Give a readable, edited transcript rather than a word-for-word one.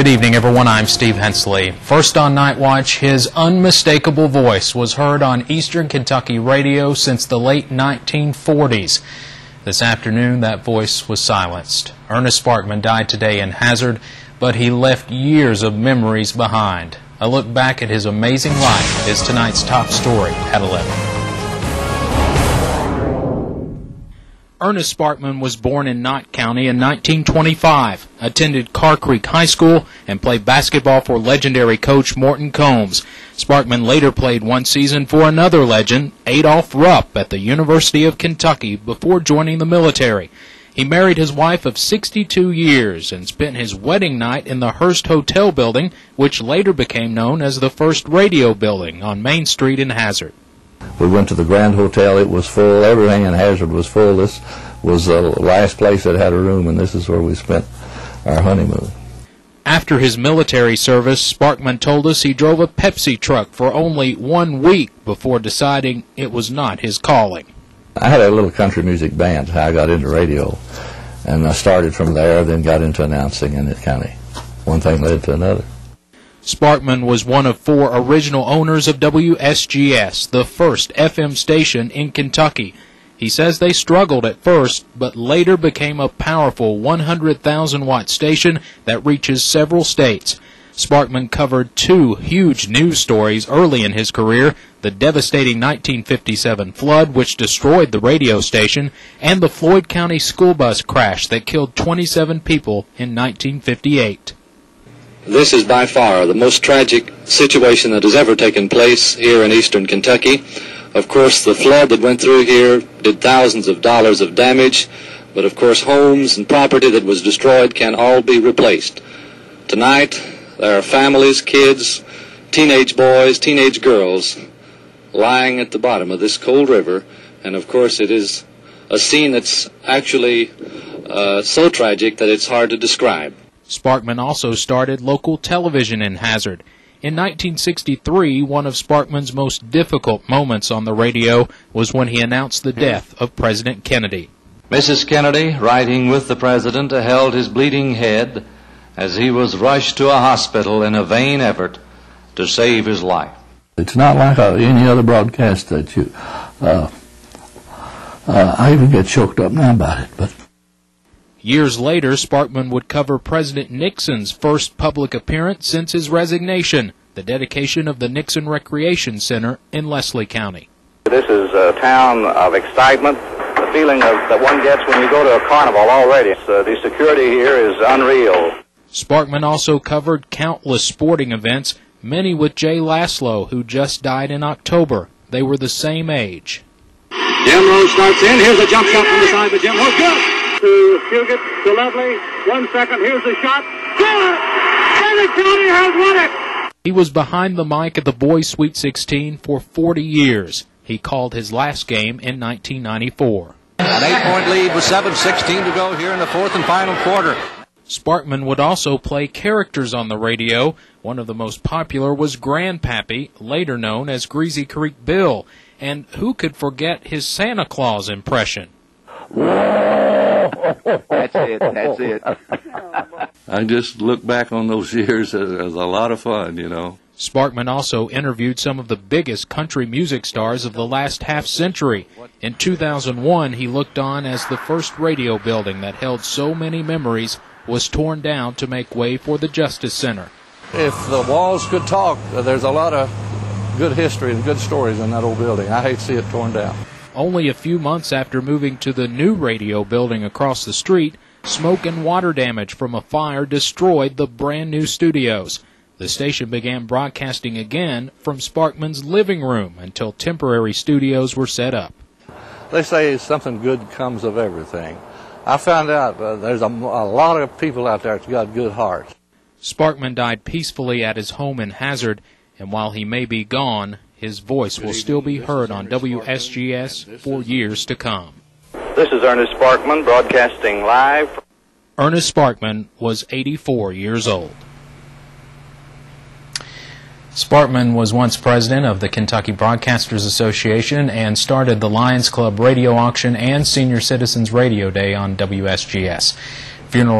Good evening, everyone. I'm Steve Hensley. First on Night Watch, his unmistakable voice was heard on Eastern Kentucky radio since the late 1940s. This afternoon, that voice was silenced. Ernest Sparkman died today in Hazard, but he left years of memories behind. A look back at his amazing life is tonight's top story at 11. Ernest Sparkman was born in Knott County in 1925, attended Carr Creek High School, and played basketball for legendary coach Morton Combs. Sparkman later played one season for another legend, Adolph Rupp, at the University of Kentucky before joining the military. He married his wife of 62 years and spent his wedding night in the Hearst Hotel building, which later became known as the First Radio Building on Main Street in Hazard. We went to the Grand Hotel. It was full. Everything in Hazard was full. This was the last place that had a room, and this is where we spent our honeymoon. After his military service, Sparkman told us he drove a Pepsi truck for only 1 week before deciding it was not his calling. I had a little country music band. I got into radio, and I started from there, then got into announcing, and it kind of one thing led to another. Sparkman was one of 4 original owners of WSGS, the first FM station in Kentucky. He says they struggled at first, but later became a powerful 100,000-watt station that reaches several states. Sparkman covered 2 huge news stories early in his career, the devastating 1957 flood, which destroyed the radio station, and the Floyd County school bus crash that killed 27 people in 1958. This is by far the most tragic situation that has ever taken place here in eastern Kentucky. Of course, the flood that went through here did thousands of dollars of damage, but of course homes and property that was destroyed can all be replaced. Tonight, there are families, kids, teenage boys, teenage girls lying at the bottom of this cold river, and of course it is a scene that's actually so tragic that it's hard to describe. Sparkman also started local television in Hazard. In 1963, one of Sparkman's most difficult moments on the radio was when he announced the death of President Kennedy. Mrs. Kennedy, riding with the President, held his bleeding head as he was rushed to a hospital in a vain effort to save his life. It's not like any other broadcast that you... I even get choked up now about it, but... Years later, Sparkman would cover President Nixon's first public appearance since his resignation, the dedication of the Nixon Recreation Center in Leslie County. This is a town of excitement, the feeling that one gets when you go to a carnival already. The security here is unreal. Sparkman also covered countless sporting events, many with Jay Laszlo, who just died in October. They were the same age. Jim Rose starts in. Here's a jump shot from the side, but Jim Rose good. To Fugit, to Lovely. 1 second. Here's the shot. Good! Bennett County has won it! He was behind the mic at the Boys Sweet 16 for 40 years. He called his last game in 1994. An 8-point lead with 7:16 to go here in the 4th and final quarter. Sparkman would also play characters on the radio. One of the most popular was Grandpappy, later known as Greasy Creek Bill. And who could forget his Santa Claus impression? That's it. I just look back on those years as a lot of fun, you know. Sparkman also interviewed some of the biggest country music stars of the last half-century. In 2001, he looked on as the first radio building that held so many memories was torn down to make way for the Justice Center. If the walls could talk, there's a lot of good history and good stories in that old building. I hate to see it torn down. Only a few months after moving to the new radio building across the street, smoke and water damage from a fire destroyed the brand-new studios. The station began broadcasting again from Sparkman's living room until temporary studios were set up. They say something good comes of everything. I found out there's a lot of people out there that's got good hearts. Sparkman died peacefully at his home in Hazard, and while he may be gone, his voice will still be heard on WSGS for years to come. This is Ernest Sparkman broadcasting live. Ernest Sparkman was 84 years old. Sparkman was once president of the Kentucky Broadcasters Association and started the Lions Club radio auction and Senior Citizens Radio Day on WSGS. Funeral